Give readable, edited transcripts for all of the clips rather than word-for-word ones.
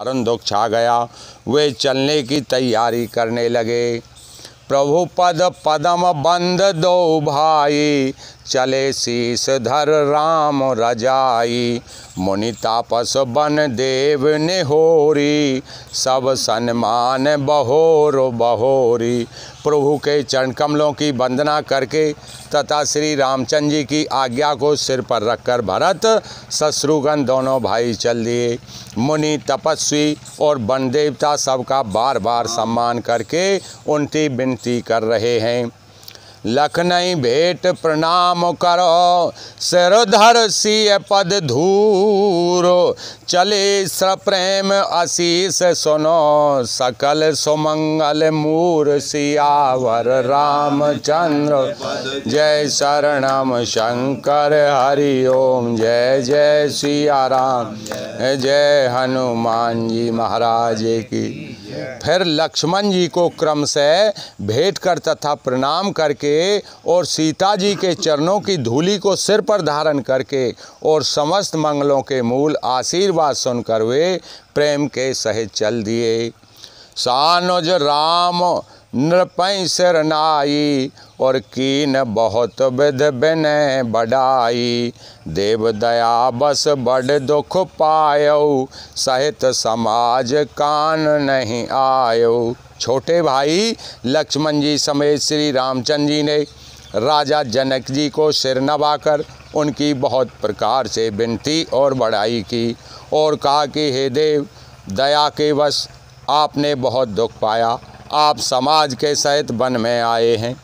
दारुण दुख छा गया। वे चलने की तैयारी करने लगे। प्रभु पद पदम बंद दो भाई, चले शीस धर राम रजाई। मुनि तापस बन देव निहोरी, सब सन्मान बहोर बहोरी। प्रभु के चरण कमलों की वंदना करके तथा श्री रामचंद्र जी की आज्ञा को सिर पर रखकर भरत शत्रुघ्न दोनों भाई चल दिए। मुनि तपस्वी और वन देवता सबका बार बार सम्मान करके उनकी विनती कर रहे हैं। लखनई भेंट प्रणाम करो, सिर धर सिय पद धूरो। चले सप्रेम आशीष सुनो, सकल सुमंगल मूर सियावर रामचंद्र। जय शरणम शंकर हरि ओम, जय जय सिया राम, जय हनुमान जी महाराज की। फिर लक्ष्मण जी को क्रम से भेंट कर तथा प्रणाम करके और सीता जी के चरणों की धूलि को सिर पर धारण करके और समस्त मंगलों के मूल आशीर्वाद सुनकर वे प्रेम के सहित चल दिए। सानुज राम नृपै सिर नाई, और कीन बहुत विध बिनय बढ़ाई। देव दया बस बड़ दुख पायो, सहित समाज कान नहीं आयो। छोटे भाई लक्ष्मण जी समेत श्री रामचंद्र जी ने राजा जनक जी को सिर नवाकर उनकी बहुत प्रकार से विनती और बड़ाई की और कहा कि हे देव, दया के वश आपने बहुत दुख पाया, आप समाज के सहित वन में आए हैं।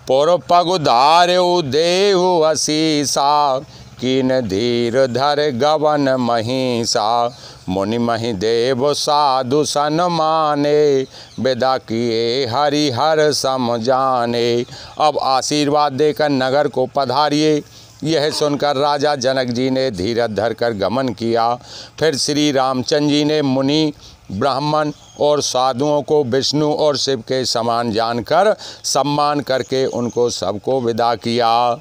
पुर पगु धार्यो देहु असीसा, कीन धीर धर गवन महिषा। मुनि महि देव साधु सन माने, विदा किए हरिहर सम जाने। अब आशीर्वाद देकर नगर को पधारिए। यह सुनकर राजा जनक जी ने धीरज धरकर गमन किया। फिर श्री रामचंद्र जी ने मुनि ब्राह्मण और साधुओं को विष्णु और शिव के समान जानकर सम्मान करके उनको सबको विदा किया।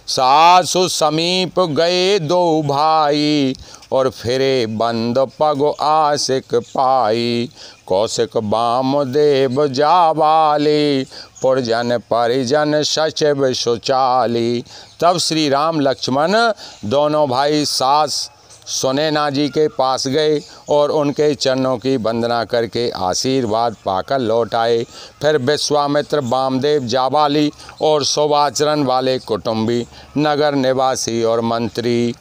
सासु समीप गए दो भाई, और फिरे बंद पग आशिक पाई। कौशिक वामदेव जावाली, पुरजन परिजन सचिव सुचाली। तब श्री राम लक्ष्मण दोनों भाई सास सुनैना जी के पास गए और उनके चरणों की वंदना करके आशीर्वाद पाकर लौट आए। फिर विश्वामित्र, वामदेव, जाबाली और शुभाचरण वाले कुटुंबी, नगर निवासी और मंत्री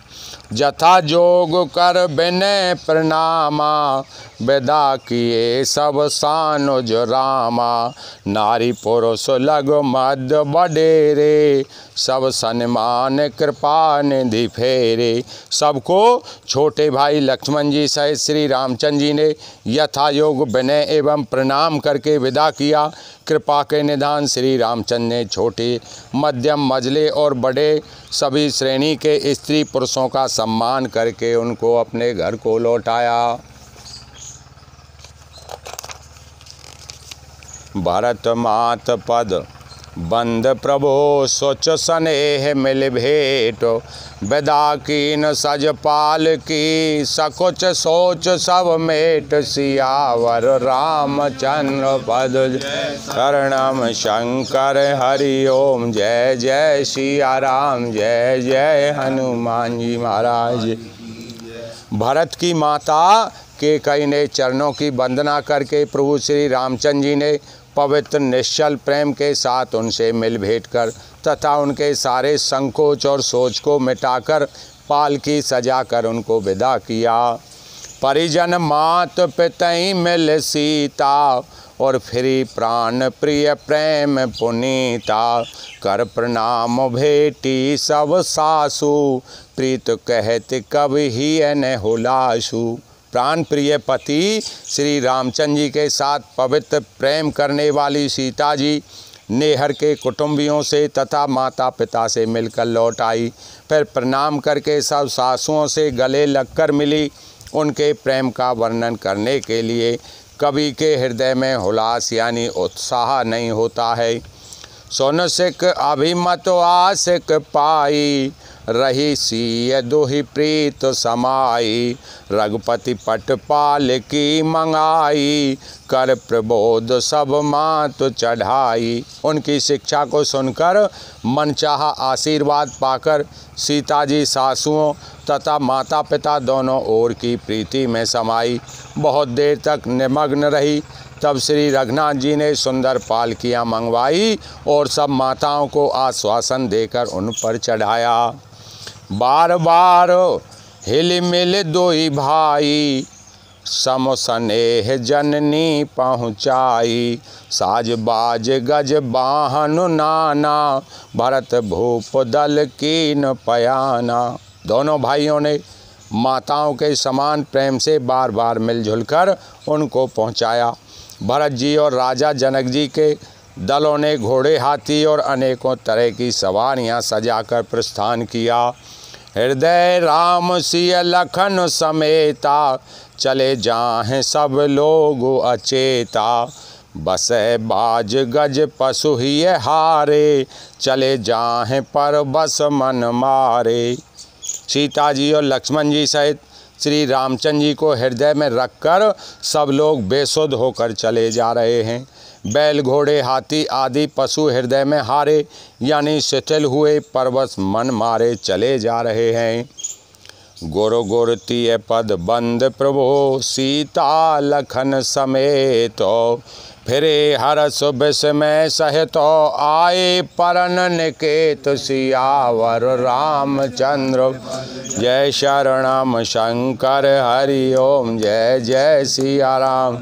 जथा जोग कर विनय प्रणामा। विदा किए सब सानुज रामा। नारी पुरुष लग मध्य बडेरे, सब सन्मान कृपा निधि फेरे। सबको छोटे भाई लक्ष्मण जी सहित श्री रामचंद्र जी ने यथायोग विनय एवं प्रणाम करके विदा किया। कृपा के निधान श्री रामचंद्र ने छोटे, मध्यम, मझले और बड़े सभी श्रेणी के स्त्री पुरुषों का सम्मान करके उनको अपने घर को लौटाया। भरत मात पद बंद प्रभो, सोच स्नेह मिल भेंटो। विदा कीन सज पाल की, सकुच सोच सब मेट। सियावर रामचंद्र पद शरणम शंकर हरि ओम, जय जय सिया राम, जय जय हनुमान जी महाराज। भरत की माता कैकेयी ने चरणों की वंदना करके प्रभु श्री रामचंद्र जी ने पवित्र निश्चल प्रेम के साथ उनसे मिल भेंट कर तथा उनके सारे संकोच और सोच को मिटाकर पालकी सजाकर उनको विदा किया। परिजन मात पितई मिल सीता, और फिरी प्राण प्रिय प्रेम पुनीता। कर प्रणाम भेटी सब सासु, प्रीत कहत कभी ही न हुलासु। प्राण प्रिय पति श्री रामचंद्र जी के साथ पवित्र प्रेम करने वाली सीता जी नेहर के कुटुंबियों से तथा माता पिता से मिलकर लौट आई। फिर प्रणाम करके सब सासुओं से गले लगकर मिली। उनके प्रेम का वर्णन करने के लिए कवि के हृदय में हुलास यानी उत्साह नहीं होता है। सुन सिक अभिमत आशिक पाई, रही सीय दुहि प्रीत समाई, रघुपति पटपाल की मंगाई, कर प्रबोध सब मात चढ़ाई। उनकी शिक्षा को सुनकर मनचाहा आशीर्वाद पाकर सीता जी सासुओं तथा माता पिता दोनों ओर की प्रीति में समाई बहुत देर तक निमग्न रही। तब श्री रघुनाथ जी ने सुंदर पालकियाँ मंगवाई और सब माताओं को आश्वासन देकर उन पर चढ़ाया। बार बार हिल मिल दोई भाई, सम स्नेह जननी पहुँचाई, साज बाज गज बाहन नाना, भरत भूप दल कीन पयाना। दोनों भाइयों ने माताओं के समान प्रेम से बार बार मिलजुल कर उनको पहुँचाया। भरत जी और राजा जनक जी के दलों ने घोड़े हाथी और अनेकों तरह की सवारियां सजाकर प्रस्थान किया। हृदय राम सिय लखन समेता, चले जाहें सब लोग अचेता, बसे बाज गज पशु ही हारे, चले जाहें पर बस मन मारे। सीता जी और लक्ष्मण जी सहित श्री रामचंद्र जी को हृदय में रखकर सब लोग बेसुध होकर चले जा रहे हैं। बैल घोड़े हाथी आदि पशु हृदय में हारे यानी शिथिल हुए परवश मन मारे चले जा रहे हैं। गुरु गुरतीय पद बंद प्रभु, सीता लखन समेत, फिरे हरस विस्मय सहित, आए परन निकेत सियावर रामचंद्र। जय शरणम शंकर हरि ओम, जय जय सिया राम,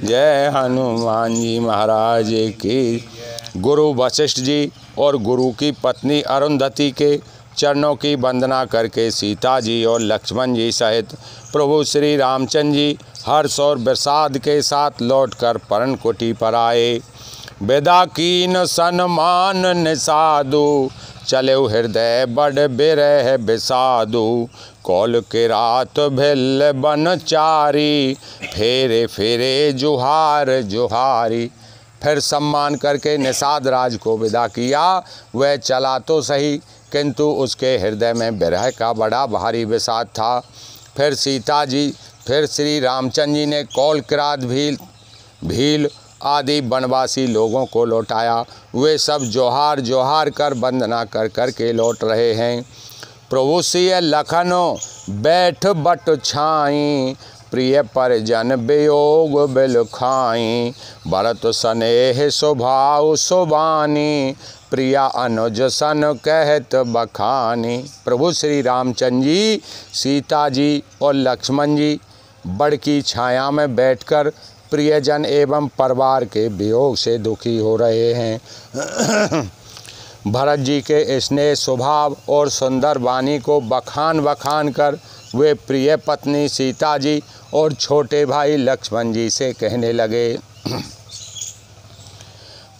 जय हनुमान जी महाराज की। गुरु वशिष्ठ जी और गुरु की पत्नी अरुंधति के चरणों की वंदना करके सीता जी और लक्ष्मण जी सहित प्रभु श्री रामचंद्र जी हर्ष और विषाद के साथ लौटकर पर्णकुटी पर आए। विदा कीन सन्मान निषादु, चले हृदय बड़ बिरह बिसादु, कौल के रात भिल बन चारी, फेरे फेरे जुहार जुहारी। फिर सम्मान करके निषाद राज को विदा किया। वह चला तो सही किंतु उसके हृदय में विरह का बड़ा भारी विषाद था। फिर श्री रामचंद्र जी ने कौल किरात भील आदि वनवासी लोगों को लौटाया। वे सब जोहार जोहार कर वंदना कर कर के लौट रहे हैं। प्रभु सिय लखनो बैठ बट छाई, प्रिय परिजन वियोग बिल खाई, भरत स्नेह स्वभाव सुबानी, प्रिया अनुज सन कहत बखानी। प्रभु श्री रामचंद्र जी सीता जी और लक्ष्मण जी बड़ की छाया में बैठकर प्रियजन एवं परिवार के वियोग से दुखी हो रहे हैं। भरत जी के स्नेह स्वभाव और सुंदर वाणी को बखान कर वे प्रिय पत्नी सीता जी और छोटे भाई लक्ष्मण जी से कहने लगे।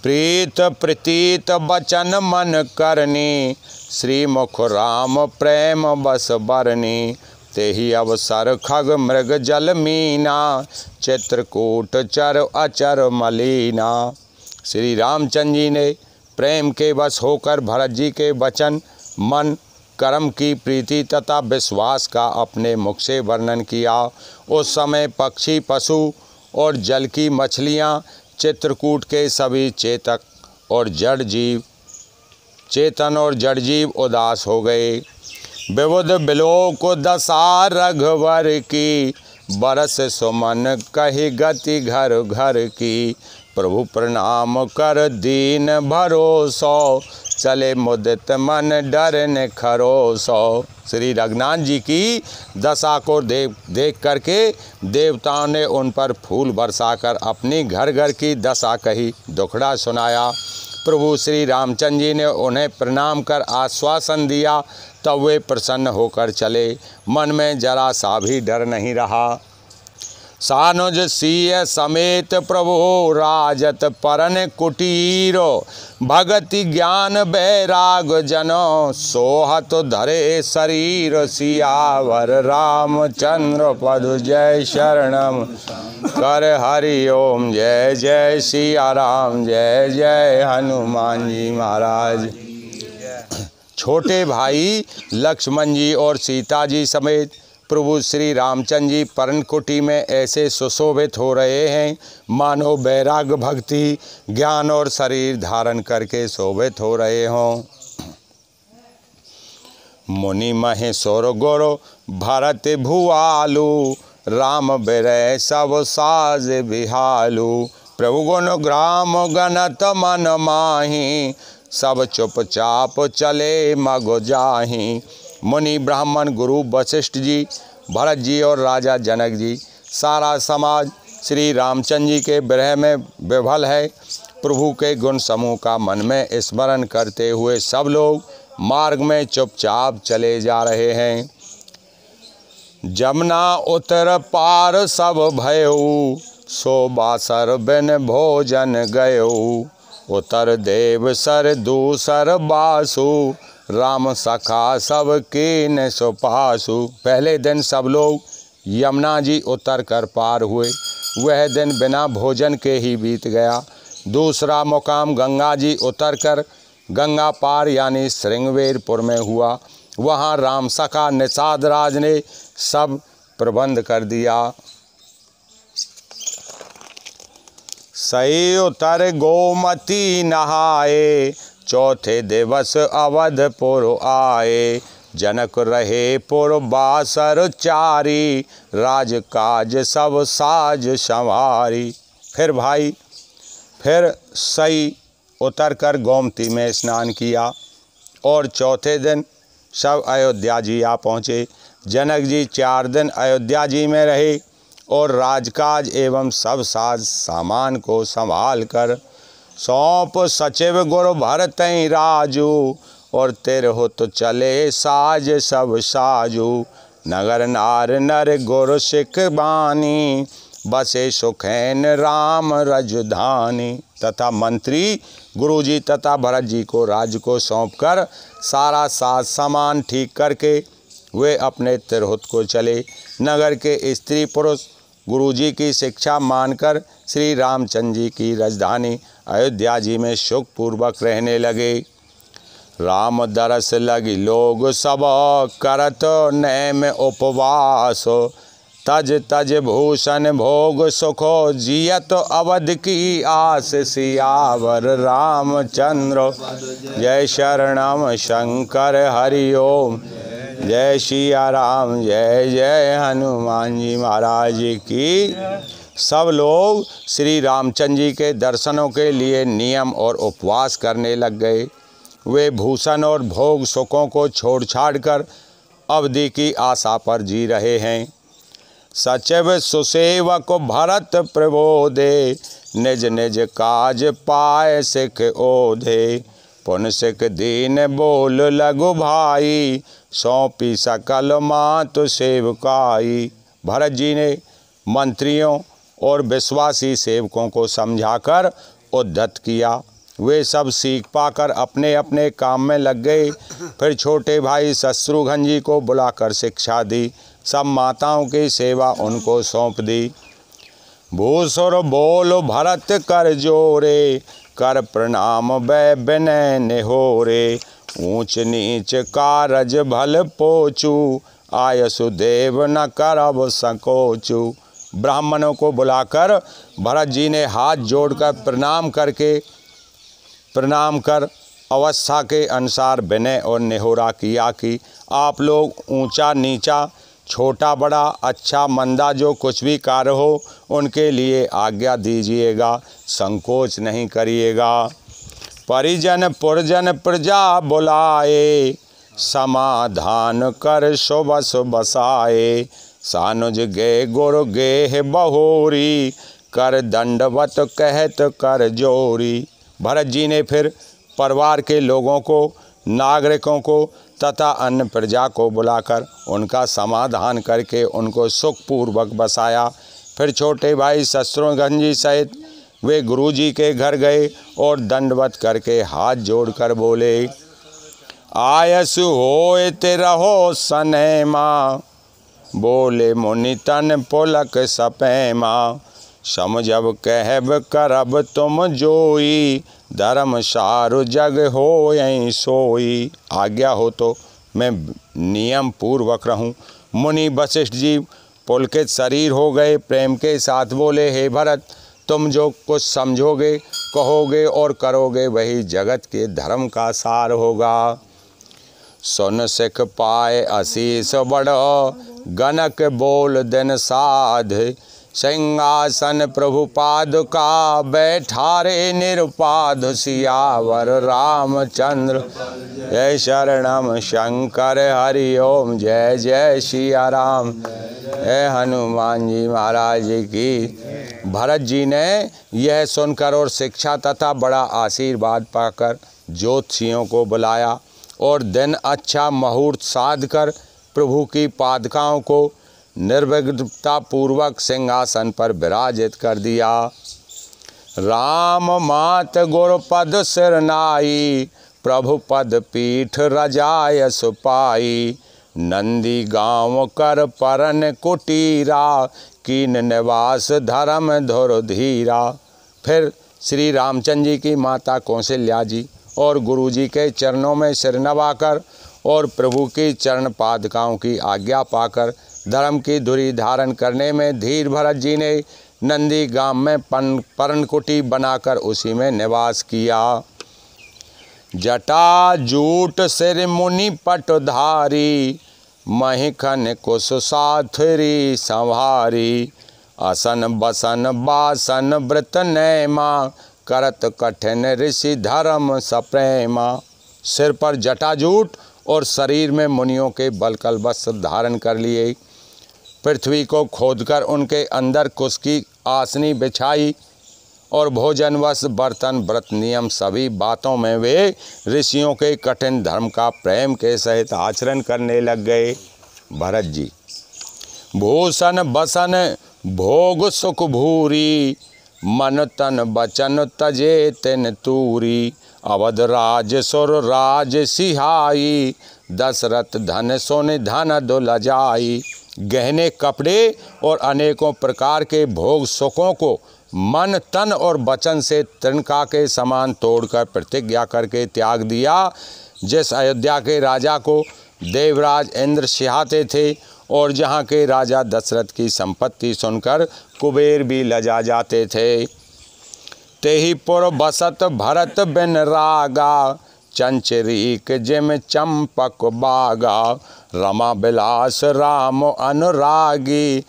प्रीत प्रतीत बचन मन करनी, श्रीमुख राम प्रेम बस बरनी, तेहि अवसर खग मृग जल मीना, चित्रकूट चर अचर मलीना। श्री रामचंद्र जी ने प्रेम के वश होकर भरत जी के वचन मन कर्म की प्रीति तथा विश्वास का अपने मुख से वर्णन किया। उस समय पक्षी पशु और जल की मछलियाँ, चित्रकूट के सभी चेतन और जड़ जीव उदास हो गए। विबुध बिलोक दशा रघुवर की, बरस सुमन कही गति घर घर की, प्रभु प्रणाम कर दीन भरोसो, चले मुदित मन डर न खरोसो। श्री रघुनाथ जी की दशा को देख करके देवताओं ने उन पर फूल बरसाकर अपनी घर घर की दशा कही, दुखड़ा सुनाया। प्रभु श्री रामचंद्र जी ने उन्हें प्रणाम कर आश्वासन दिया। तब वे प्रसन्न होकर चले। मन में जरा सा भी डर नहीं रहा। सानुज सिय समेत प्रभु राजत परन कुटीरो, भगति ज्ञान बैराग जनो, सोहत धरे शरीर सियावर रामचंद्र पद। जय शरणम कर हरि ओम, जय जय सिया राम, जय जय हनुमान जी महाराज। छोटे भाई लक्ष्मण जी और सीता जी समेत प्रभु श्री रामचंद्र जी पर्णकुटी में ऐसे सुशोभित हो रहे हैं मानो वैराग्य भक्ति ज्ञान और शरीर धारण करके शोभित हो रहे हों। मुनि महेश्वर गुरु भरत भुआलु राम बिरय सब साज बिहालु प्रभु गुण ग्राम गणत मन माही सब चुपचाप चले मगो जाही। मुनि ब्राह्मण गुरु वशिष्ठ जी भरत जी और राजा जनक जी सारा समाज श्री रामचंद्र जी के विरह में विभल है। प्रभु के गुण समूह का मन में स्मरण करते हुए सब लोग मार्ग में चुपचाप चले जा रहे हैं। जमुना उतर पार सब भयऊ सो बासर बिन भोजन गयऊ उतर देव सर दूसर बासु राम सखा सब कीन सुपासु। पहले दिन सब लोग यमुना जी उतर कर पार हुए, वह दिन बिना भोजन के ही बीत गया। दूसरा मुकाम गंगा जी उतर कर गंगा पार यानी श्रृंगवेरपुर में हुआ। वहाँ राम सखा निषाद राज ने सब प्रबंध कर दिया। सही उतर गोमती नहाए चौथे दिवस अवधपुर आए जनक रहे पुर बासर चारी राजकाज सब साज संवारी। फिर सही उतर कर गोमती में स्नान किया और चौथे दिन सब अयोध्या जी आ पहुँचे। जनक जी 4 दिन अयोध्या जी में रहे और राजकाज एवं सब साज सामान को संभाल कर सौंप सचिव गुरु भरत राजू और तिरहु तो चले साज सब साजू। नगर नार नर गुरु सिख बानी बसे सुखैन राम रजधानी। तथा मंत्री गुरुजी तथा भरत जी को राज्य को सौंपकर सारा साज सामान ठीक करके वे अपने तिरहुत को चले। नगर के स्त्री पुरुष गुरुजी की शिक्षा मानकर श्री रामचंद्र जी की राजधानी अयोध्या जी में सुखपूर्वक रहने लगे। राम दरस लगी लोग सब करत नैम उपवास तज तज भूषण भोग सुखो जियत अवध की आस सियावर रामचंद्र। जय शरणम शंकर हरि ओम जय सिया राम जय जय हनुमान जी महाराज की। सब लोग श्री रामचंद्र जी के दर्शनों के लिए नियम और उपवास करने लग गए। वे भूषण और भोग सुखों को छोड़ छाड़ कर अवधि की आशा पर जी रहे हैं। सचिव सुसेवक भरत प्रबोधे निज निज काज पाए सिख ओधे पुन सिख दीन बोल लगु भाई सौंपी सकल मातु सेवकाई। भरत जी ने मंत्रियों और विश्वासी सेवकों को समझाकर उद्धत किया। वे सब सीख पाकर अपने अपने काम में लग गए। फिर छोटे भाई शत्रुघ्न जी को बुलाकर शिक्षा दी। सब माताओं की सेवा उनको सौंप दी। भूसुर बोल भरत कर जोरे कर प्रणाम बै विनय निहोरे ऊंच नीच कारज भल पोचू आयसु देव न करब संकोचू। ब्राह्मणों को बुलाकर भरत जी ने हाथ जोड़कर प्रणाम कर अवस्था के अनुसार विनय और निहोरा किया कि आप लोग ऊंचा नीचा छोटा बड़ा अच्छा मंदा जो कुछ भी कार्य हो उनके लिए आज्ञा दीजिएगा, संकोच नहीं करिएगा। परिजन पुरजन प्रजा बुलाए समाधान कर सुबस बसाए सानुज गे गुरु गेह बहोरी कर दंडवत कहत कर जोरी। भरत जी ने फिर परिवार के लोगों को, नागरिकों को तथा अन्य प्रजा को बुलाकर उनका समाधान करके उनको सुखपूर्वक बसाया। फिर छोटे भाई शत्रुघ्न जी सहित वे गुरुजी के घर गए और दंडवत करके हाथ जोड़कर बोले, आयसु होए ते रहो सनेमा बोले मुनि तन पुलक सपेमा समझब कहब करब तुम जोई, धर्म सारु जग होय सोई। आज्ञा हो तो मैं नियम पूर्वक रहूं। मुनि वशिष्ठ जी पुलकित शरीर हो गए, प्रेम के साथ बोले, हे भरत, तुम जो कुछ समझोगे, कहोगे और करोगे वही जगत के धर्म का सार होगा। सुन सिख पाए आशीष बड़, गनक बोल दिन साध। सिंहासन प्रभु पादुका, बैठारे निरुपाध। सियावर रामचंद्र जय शरणम शंकर हरि ओम। जय जय सिया राम। जय हनुमान जी महाराज की। भरत जी ने यह सुनकर और शिक्षा तथा बड़ा आशीर्वाद पाकर ज्योतिषियों को बुलाया और दिन अच्छा मुहूर्त साध कर प्रभु की पादुकाओं को निर्विघ्नता पूर्वक सिंहासन पर विराजित कर दिया। राम मात गुरु पद सिरनाई, प्रभु पद पीठ रजाय सुपाई। नंदी गाँव कर परन कुटीरा, कीन निवास धर्म धुर धीरा। फिर श्री रामचंद्र जी की माता कौशल्या जी और गुरु जी के चरणों में सिर नवाकर और प्रभु की चरण पादुकाओं की आज्ञा पाकर धर्म की धुरी धारण करने में धीर भरत जी ने नंदी गांव में पर्णकुटी बनाकर उसी में निवास किया। जटा जूट सिर मुनि पटधारी, महिखन कुश साथरी संहारी। असन बसन बासन व्रत नैमा, करत कठिन ऋषि धर्म सप्रेमा। सिर पर जटाजूट और शरीर में मुनियों के बलकल वस्त्र धारण कर लिए। पृथ्वी को खोदकर उनके अंदर कुश की आसनी बिछाई और भोजनवश बर्तन व्रत नियम सभी बातों में वे ऋषियों के कठिन धर्म का प्रेम के सहित आचरण करने लग गए। भरत जी भूषण बसन भोग सुख भूरी, मन तन बचन तजे तिन तूरी। अवध राज सुर राज सिहाई, दशरथ धन सोने धन दुलजाई। गहने कपड़े और अनेकों प्रकार के भोग सुखों को मन तन और वचन से तिनका के समान तोड़कर प्रतिज्ञा करके त्याग दिया। जिस अयोध्या के राजा को देवराज इंद्र सिहाते थे और जहाँ के राजा दशरथ की संपत्ति सुनकर कुबेर भी लजा जाते थे। तेहि पुर बसत भरत बिन रागा, चंचरीक जिम चंपक बागा। रमा बिलास राम अनुरागी,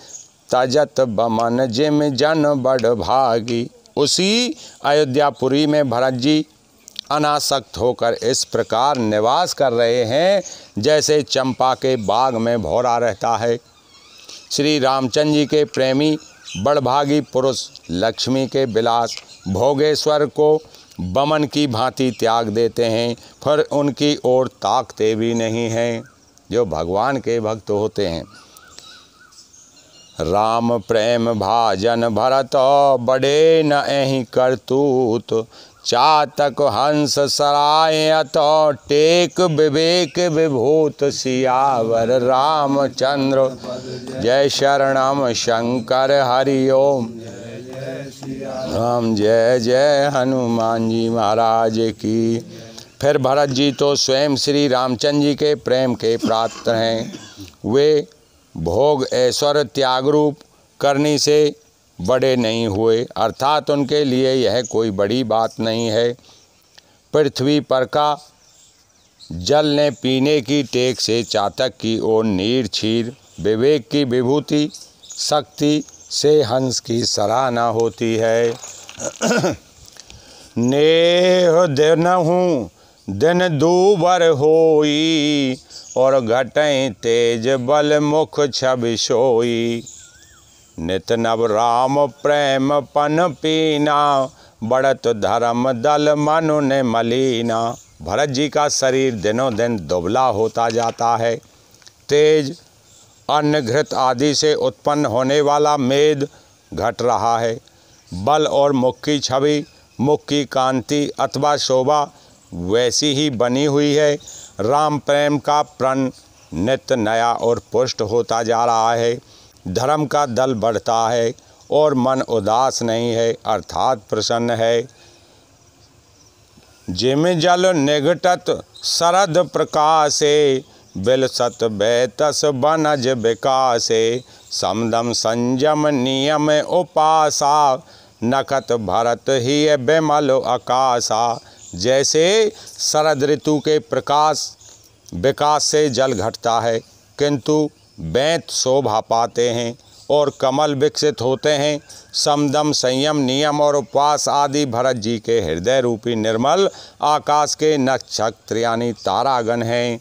तजत बमन जिम जन बड़ भागी। उसी अयोध्यापुरी में भरत जी अनासक्त होकर इस प्रकार निवास कर रहे हैं जैसे चंपा के बाग में भौरा रहता है। श्री रामचंद्र जी के प्रेमी बड़भागी पुरुष लक्ष्मी के विलास भोगेश्वर को बमन की भांति त्याग देते हैं, फिर उनकी ओर ताकते भी नहीं हैं। जो भगवान के भक्त होते हैं। राम प्रेम भाजन भरत, बड़े न एहि करतूत। चातक हंस सरायत, टेक विवेक विभूत। सियावर रामचंद्र जय शरणम शंकर हरि ओम। राम जय जय हनुमान जी महाराज की। फिर भरत जी तो स्वयं श्री रामचंद्र जी के प्रेम के पात्र हैं। वे भोग ऐश्वर्य त्याग रूप करनी से बड़े नहीं हुए, अर्थात उनके लिए यह कोई बड़ी बात नहीं है। पृथ्वी पर का जल ने पीने की टेक से चातक की ओर नीर छीर, विवेक की विभूति शक्ति से हंस की सराहना होती है। नेह दिनहु दिन दूबर होई, और घटें तेज बल मुख छवि सोई। नित नव राम प्रेम पन पीना, बढ़त धर्म दल मनु ने मलीना। भरत जी का शरीर दिनों दिन दुबला होता जाता है। तेज अन्न घृत आदि से उत्पन्न होने वाला मेद घट रहा है। बल और मुख की छवि, मुख की कांति अथवा शोभा वैसी ही बनी हुई है। राम प्रेम का प्रण नित्य नया और पुष्ट होता जा रहा है। धर्म का दल बढ़ता है और मन उदास नहीं है, अर्थात प्रसन्न है। जिम जल निघटत शरद प्रकाशे, बिलसत बैतस बनज विकासे, समदम संयम नियम उपासा, नखत भरत ही बिमल आकाशा। जैसे शरद ऋतु के प्रकाश विकास से जल घटता है, किंतु बैंत शोभा पाते हैं और कमल विकसित होते हैं, समदम संयम नियम और उपवास आदि भरत जी के हृदय रूपी निर्मल आकाश के नक्षत्र यानी तारागण हैं।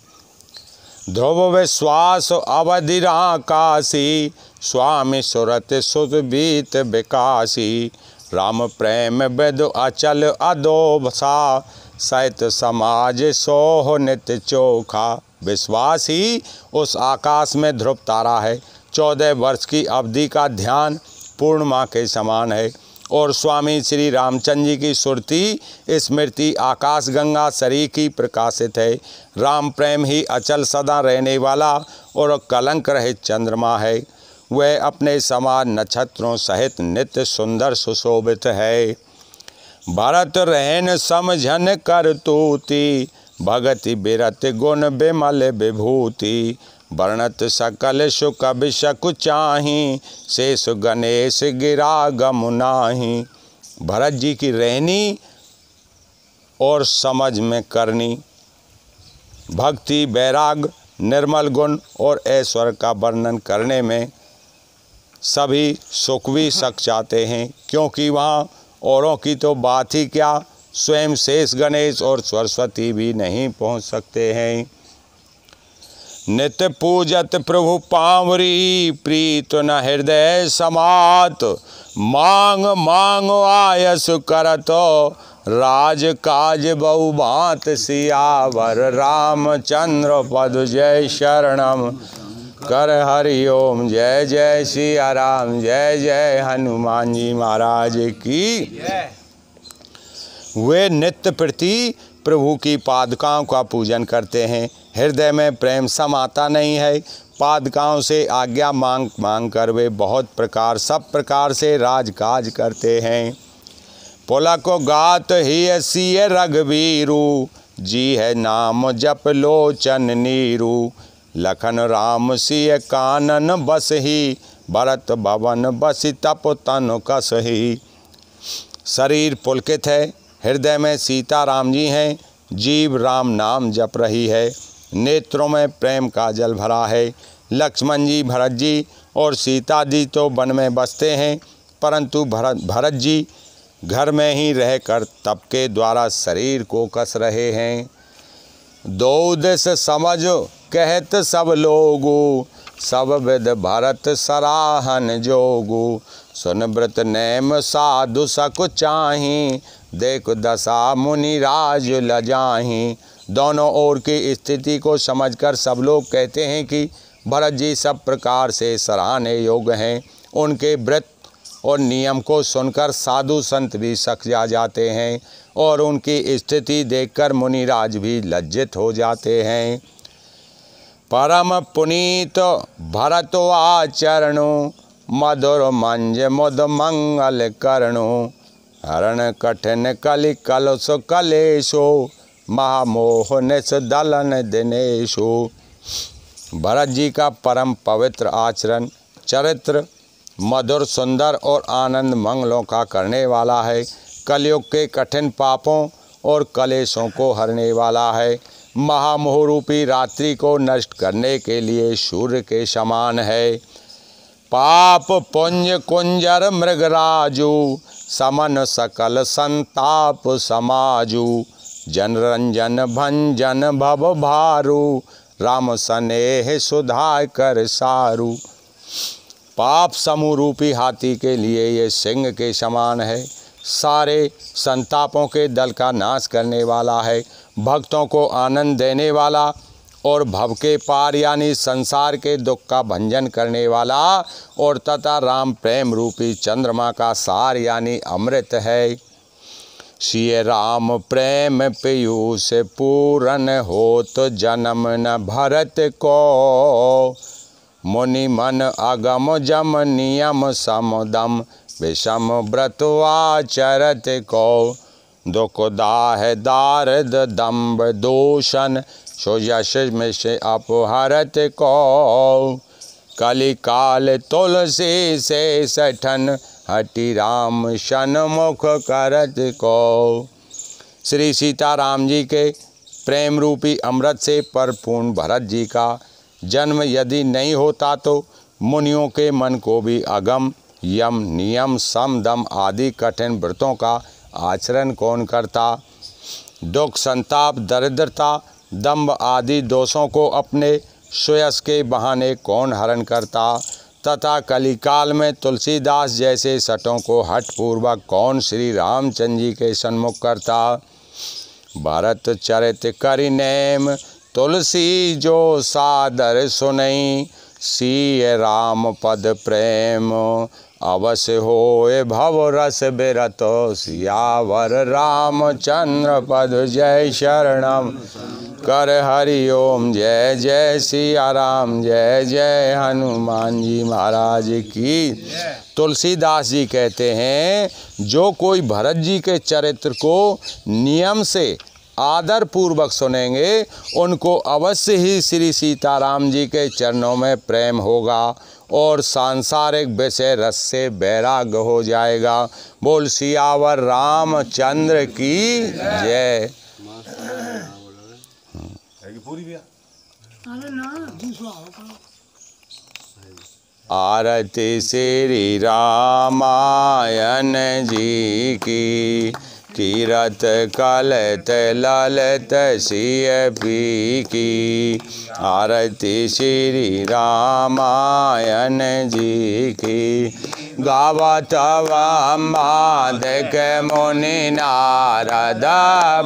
ध्रुव विश्वास अवधिराकाशी, स्वामी सुरत सुतबीत विकासी, राम प्रेम विद अचल अदोभसा, सहित समाज सोह नित्य चोखा। विश्वास ही उस आकाश में ध्रुव तारा है, 14 वर्ष की अवधि का ध्यान पूर्णिमा के समान है, और स्वामी श्री रामचंद्र जी की सुरती स्मृति आकाश गंगा सरीखी प्रकाशित है। राम प्रेम ही अचल सदा रहने वाला और कलंक रहित चंद्रमा है। वह अपने समान नक्षत्रों सहित नित्य सुंदर सुशोभित है। भरत रहन समझन कर तूति, भगति बिरत गुण बिमल विभूति, वर्णत सकल सुख अभिषक चाही, शेष गणेश गिरा गम नाही। भरत जी की रहनी और समझ में करनी, भक्ति वैराग निर्मल गुण और ऐश्वर्य का वर्णन करने में सभी सुख भी सक चाहते हैं, क्योंकि वहाँ औरों की तो बात ही क्या, स्वयं शेष गणेश और सरस्वती भी नहीं पहुँच सकते हैं। नित्य पूजत प्रभु पावरी, प्रीत न हृदय समात, मांग मांग आयस करत, राज काज बहुभांत सियावर, रामचंद्र पद जय शरणम कर हरि ओम। जय जय सिया राम, जय जय हनुमान जी महाराज की। वे नित्य प्रति प्रभु की पादुकाओं का पूजन करते हैं, हृदय में प्रेम समाता नहीं है। पादुकाओं से आज्ञा मांग मांग कर वे बहुत प्रकार सब प्रकार से राजकाज करते हैं। पुलक गात ही सिय रघुवीरू, जी है नाम जप लोचन नीरू, लखन राम सिय कानन बसही, भरत भवन बसि तप तन कसही। शरीर पुलकित है, हृदय में सीता राम जी हैं, जीव राम नाम जप रही है, नेत्रों में प्रेम का जल भरा है। लक्ष्मण जी भरत जी और सीता जी तो वन में बसते हैं, परंतु भरत जी घर में ही रहकर तप के द्वारा शरीर को कस रहे हैं। दो दिस समझ कहत सब लोगु, सब विद भरत सराहन जोगु, सुन व्रत नेम साधु सक चाही, देख दशा मुनि राज लजाही। दोनों ओर की स्थिति को समझकर सब लोग कहते हैं कि भरत जी सब प्रकार से सराहने योग्य हैं। उनके व्रत और नियम को सुनकर साधु संत भी सक जाते हैं और उनकी स्थिति देखकर मुनिराज भी लज्जित हो जाते हैं। परम पुनीत भरत आचरणु, मधुर मंज मुद मंगल करणु, हरण कठिन कलि कलश कलेशो, महामोह निस दलन दिनेशो। भरत जी का परम पवित्र आचरण, चरित्र मधुर सुंदर और आनंद मंगलों का करने वाला है, कलयुग के कठिन पापों और कलेशों को हरने वाला है, महामोह रूपी रात्रि को नष्ट करने के लिए सूर्य के समान है। पाप पुंज कुंजर मृगराजू, समन सकल संताप समाजू, जनरंजन भंजन भव भारू, राम स्नेह सुधा कर सारू। पाप समूह रूपी हाथी के लिए ये सिंह के समान है, सारे संतापों के दल का नाश करने वाला है, भक्तों को आनंद देने वाला और भव के पार यानी संसार के दुख का भंजन करने वाला, और तथा राम प्रेम रूपी चंद्रमा का सार यानी अमृत है। सिय राम प्रेम पीयूष पूरन होत, जन्म न भरत को, मुनि मन अगम जम नियम समदम विषम व्रतवाचरत को दुख दाह दारद दम्भ दूषण सो यश में से अपहरत को कली काल तुलसी से सठन हटि राम सन्मुख करत को। श्री सीताराम जी के प्रेम रूपी अमृत से परिपूर्ण भरत जी का जन्म यदि नहीं होता तो मुनियों के मन को भी अगम यम नियम सम दम आदि कठिन व्रतों का आचरण कौन करता। दुख संताप दरिद्रता दंभ आदि दोषों को अपने सुयश के बहाने कौन हरण करता तथा कलिकाल में तुलसीदास जैसे सटों को हठपूर्वक कौन श्री रामचंद्र जी के सन्मुख करता। भरत चरित करि नेम तुलसी जो सादर सुनई सिय राम पद प्रेम अवश्य होए भव रस बिरत सियावर रामचंद्र पद जय शरणम कर हरि ओम जय जय सिया राम जय जय हनुमान जी महाराज की। तुलसीदास जी कहते हैं जो कोई भरत जी के चरित्र को नियम से आदर पूर्वक सुनेंगे उनको अवश्य ही श्री सीताराम जी के चरणों में प्रेम होगा और सांसारिक विषय रस से वैराग्य हो जाएगा। बोल सियावर रामचंद्र की जय। आरती श्री रामायण जी की कीरत कलत ललत सिय पी की। आरती श्री रामायण जी की गावत वामादिक मुनि नारद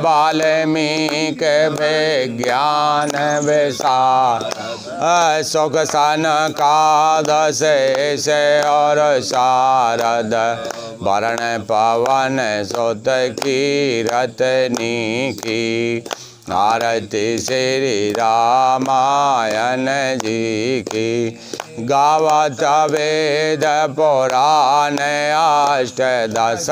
वाल्मीकि विज्ञान विशारद सुख सनकादिक से और शारद वरण पवन सुत कीरतनी की। आरती श्री रामायण जी की गावत वेद पुराण अष्टदश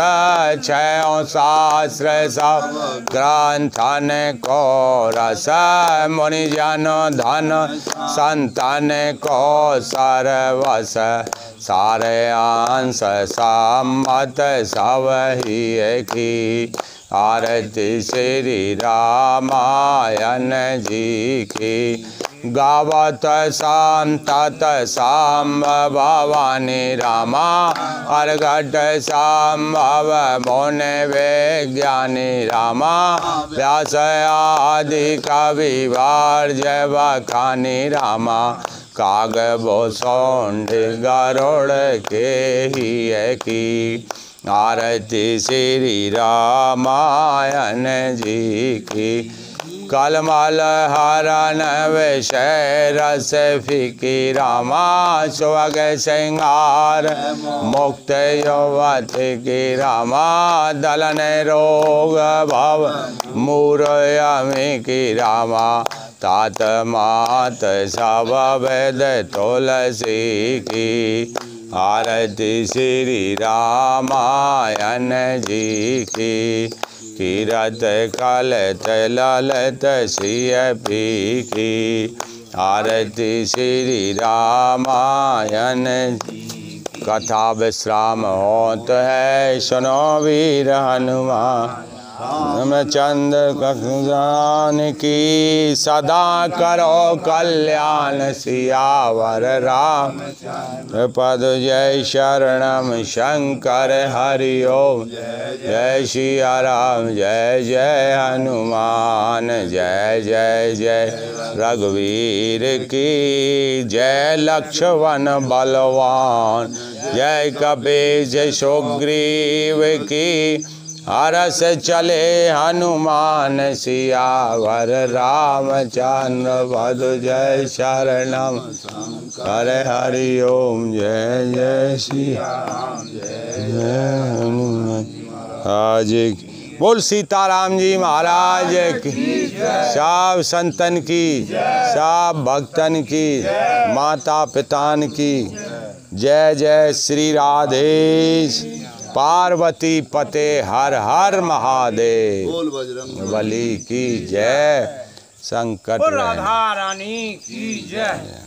छयों शास्त्र सब ग्रंथन को रस मुनिजन धन संतन को सर्वस सारे अंश सम्मत सब ही की। आरती श्री रामायण जी की गावत संतत संभव भवानी रामा अर्घट संभव मुनि विज्ञानी रामा व्यास आदि कवि वार्य बखानी रामा काग भूषुंड गरुड़ के ही की। आरती श्री रामायण जी की कलमल हरण विषय रस फिकी रामा सुवग श्रृंगार मुक्त युवती की रामा दलन रोग भव मूरयमी की रामा तात मात सब वेद तुलसी की। आरती श्री रामायण जी की कीरत कलत ललत सिय पी की। आरती श्री रामायण कथा विश्राम होत है सुनो वीर हनुमान रामचंद्र जान की सदा करो कल्याण सियावर राम पद जय शरणम शंकर हरि ओम जय सिया राम जय जय हनुमान जय जय जय रघुवीर की जय लक्ष्मण बलवान जय कपीश सुग्रीव की हरस चले हनुमान सियावर रामचंद्र पद जय शरणम कर हरि ओम जय जय श्री जय हनुमान। आज बोल सीताराम जी महाराज की, सब संतन की, सब भक्तन की, माता पितान की जय। जय श्री राधेश। पार्वती पते हर हर महादेव। बोल बजरंग बली की जय। संकट राधा रानी की जय।